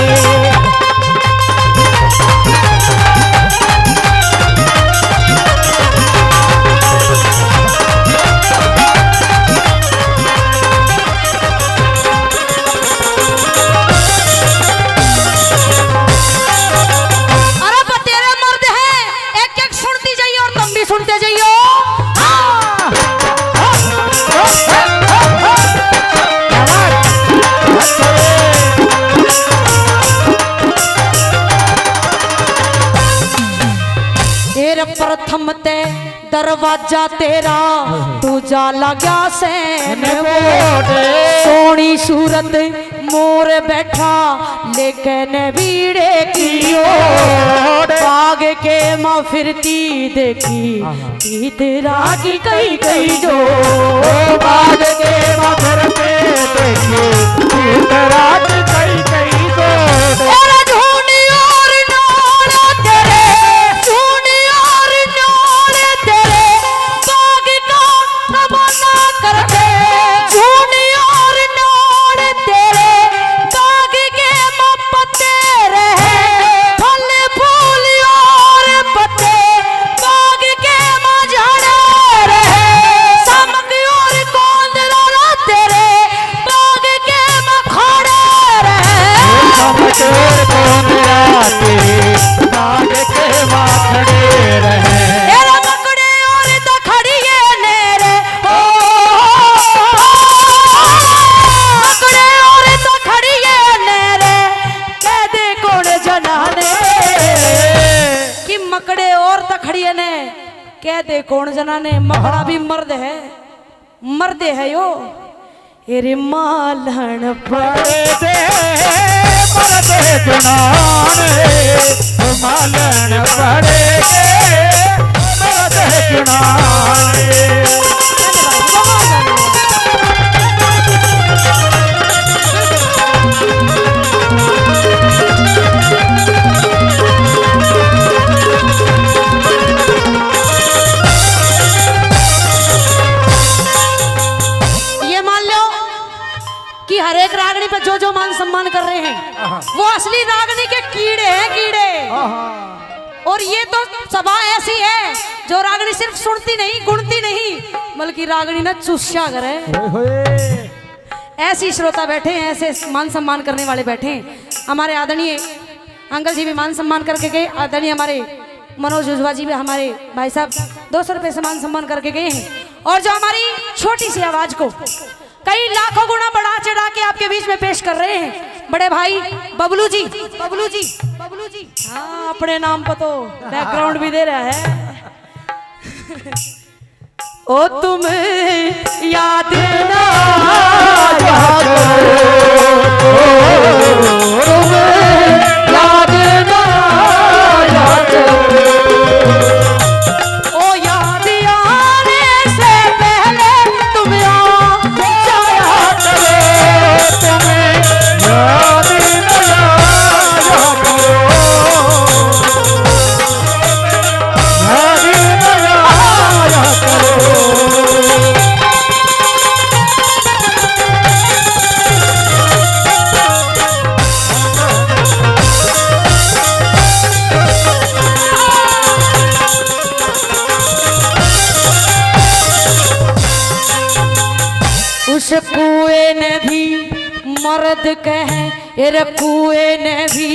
सुनते जाइयो। तेरे प्रथम ते दरवाजा तेरा तू जा लगा से सोनी सूरत मोर बैठा लेकिन बीड़े की बाग के माँ फिरती देखी की तेरा की कई कई जो बाग के माँ फिरते देखी की तेरा की कई कई जो कह दे कौन जना ने, मकड़ा भी मर्द है यो। एरे मालन पड़े दे मर्दे जुनाने, मालन पड़े दे मर्दे जुनाने। हर एक रागनी पे जो जो मान सम्मान कर रहे हैं वो असली रागनी के कीड़े हैं, कीड़े। और ये तो सभा ऐसी है जो रागनी सिर्फ सुनती नहीं गुणती नहीं बल्कि रागनी ना चुस्या करे। ऐसी श्रोता बैठे हैं, ऐसे मान सम्मान करने वाले बैठे हैं। हमारे आदरणीय अंकल जी भी मान सम्मान करके गए, आदरणीय हमारे मनोज उजवा जी भी हमारे भाई साहब 200 रुपये से मान सम्मान करके गए हैं। और जो हमारी छोटी सी आवाज को कई लाखों गुना बढ़ा चढ़ा के आपके बीच में पेश कर रहे हैं बड़े भाई बबलू जी, बबलू जी, बबलू जी। हाँ, अपने नाम पर तो बैकग्राउंड भी दे रहा है। ओ तुम याद ना तुम याद ना ओ याद आने से पहले तुम कुएं ने भी मर्द कहे, रे कुएं ने भी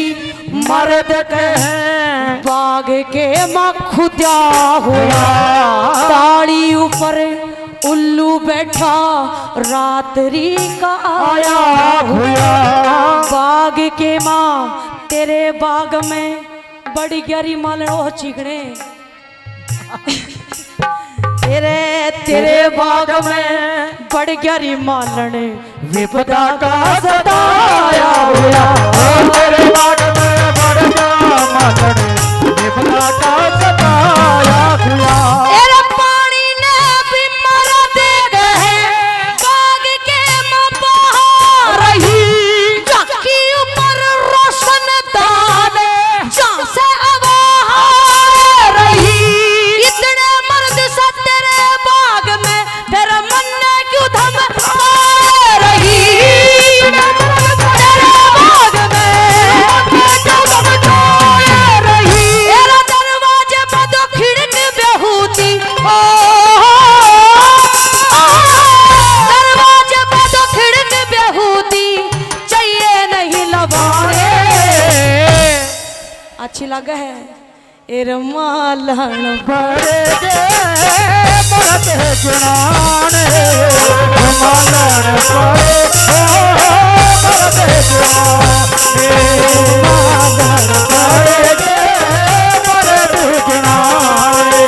मर्द कहे, बाग के माँ खुदा हुआ, ताड़ी ऊपर उल्लू बैठा, रात्रि का आया हुआ। बाग के माँ तेरे बाग में बड़ी गहरी मालड़ो चिकने, तेरे बाग में बड़ी गहरी मालने, विपदा का सताया हुआ। तेरे बाग में बड़ी गहरी मालने, विपदा का सताया हुआ। पानी ने भी मर्द कहे, बाग के माँ बहा रही, चक्की ऊपर रोशन दान, जहाँ से आवाज़ रही। इतने मर्द सा तेरे बाग में, फिर मन ने क्यों धम रही। तेरे बाग में रही, तेरा दरवाजे पर दो खिड़क बेहूती, दरवाजे पर दो खिड़क बेहूती, चाहिए नहीं लवाए। अच्छी लगा है मालन बड़े दे बड़े जुड़ाने, मालन बड़े बड़े जुड़ाने, मालन बड़े दे बड़े जुड़ाने।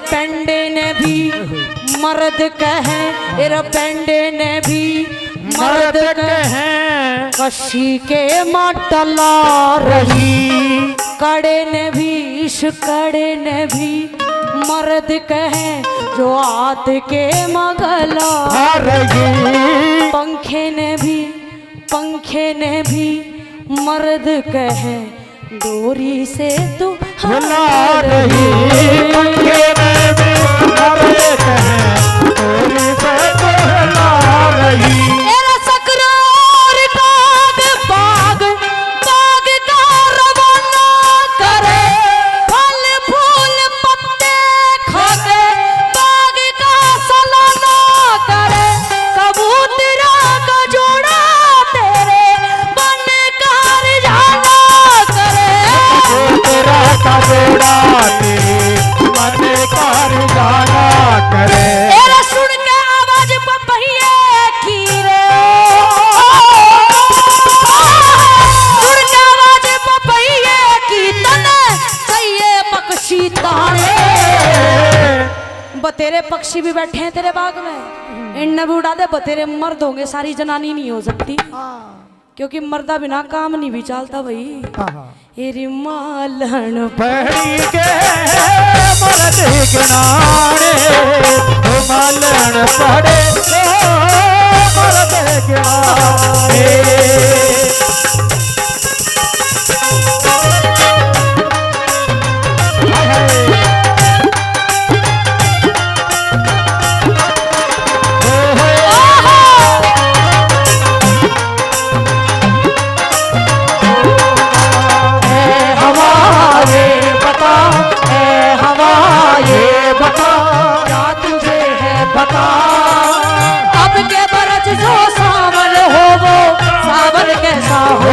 पेंडे ने भी मर्द कहे, पेंडे ने भी मर्द कहे, कशी के माटला रही। कड़े ने भी, इस कड़े ने भी मर्द कहे, जो आत के मगला रही। पंखे ने भी मर्द कहे, डोरी से तू हिला रही। पंखे में भी मर्द कहे, डोरी से तू हिला रही। एरा सकरार बाग बाग बाग का रवाना करे, फल फूल पत्ते खाके बाग का सलाना करे। कबूतरा का जोड़ा तेरे बन कर जाना करे, तेरा का जोड़ा तेरे मन कर जाना करे। एरा सुन के आवाज पपहिए की रे, सुन के आवाज पपहिए की, तने चाहिए पक्षी तारे। बतेरे पक्षी भी बैठे हैं तेरे बाग में, इनने भी उड़ा दे। बतेरे मर्द होंगे, सारी जनानी नहीं हो सकती, क्योंकि मर्दा बिना काम नहीं भी चलता भाई। एरी मालन पहड़ी के मर्द किनारे, मालन पड़े मर्द किनारे। अब के बरस जो सावन हो, वो सावन कैसा हो।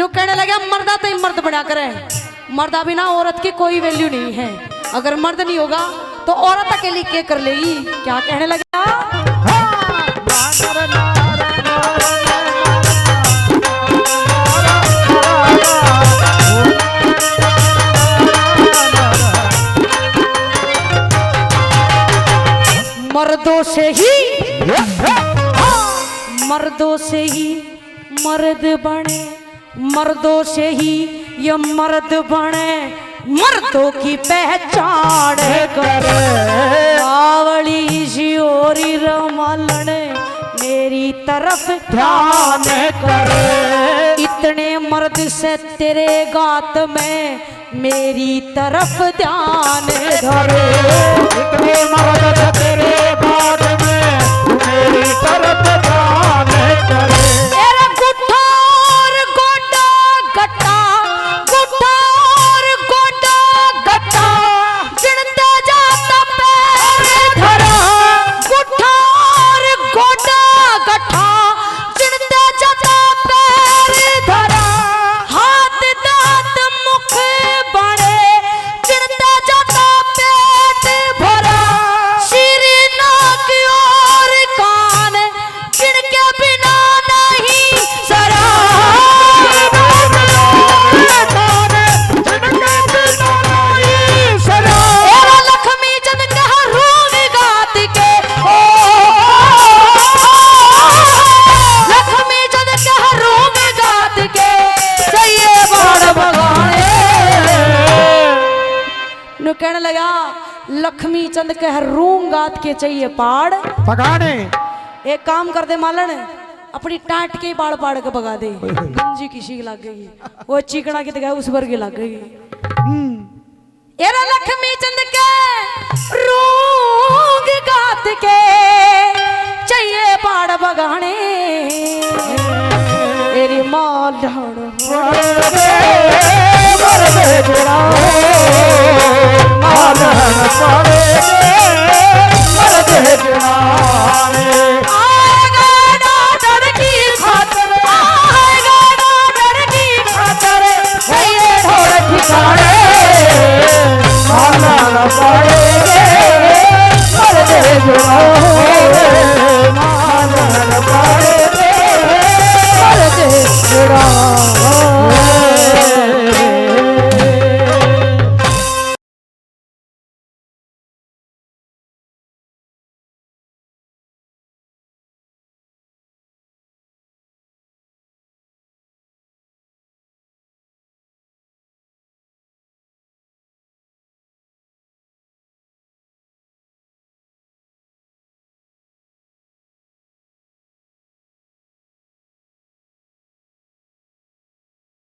लोग कहने लगे मर्दा तो मर्द बना करे, मर्दा बिना औरत की कोई वैल्यू नहीं है, अगर मर्द नहीं होगा तो औरत अकेली क्या कर लेगी। क्या कहने लगे मर्दों से ही मर्द बने, मर्दों से ही ये मर्द बने, मर्दों की पहचान करे। बावली शियोरी रमालन मेरी तरफ ध्यान करे, इतने मर्द से तेरे गात में मेरी तरफ ध्यान धरे। इतने मर्द से तेरे गात में मेरी तरफ ध्यान करे। तेरा गुट्ठा और गोटा गट्टा, गुट्ठा और गोटा गट्टा, गिनते जाता पैर धरा। गुट्ठा और गोटा गट्ठा, गिनते जाता पैर धरा। हाथ दांत मुख बड़े, गिनते जाता पेट भरा। सिर नाक और कान, जिनके बिना नहीं सरा। एरा लक्ष्मी चंद कहा रूम गात के, ओ लक्ष्मी चंद कहा रूम गात के, चाहिए बाण बगाने। नु कहने लगा लक्ष्मी चंद कह रूम गात के चाहिए पाड़ पगाने। एक काम कर दे मालन, अपनी टाट के बाल पाड़ के भगा दे। गंजी किसी की लग गई, वो चिकना की दिखाई उस वर्ग की लग गई। एरा लक्ष्मी चंद के रूंग गात के चाहिए पाड़ बगाने। तेरी माँ ढाड़ माला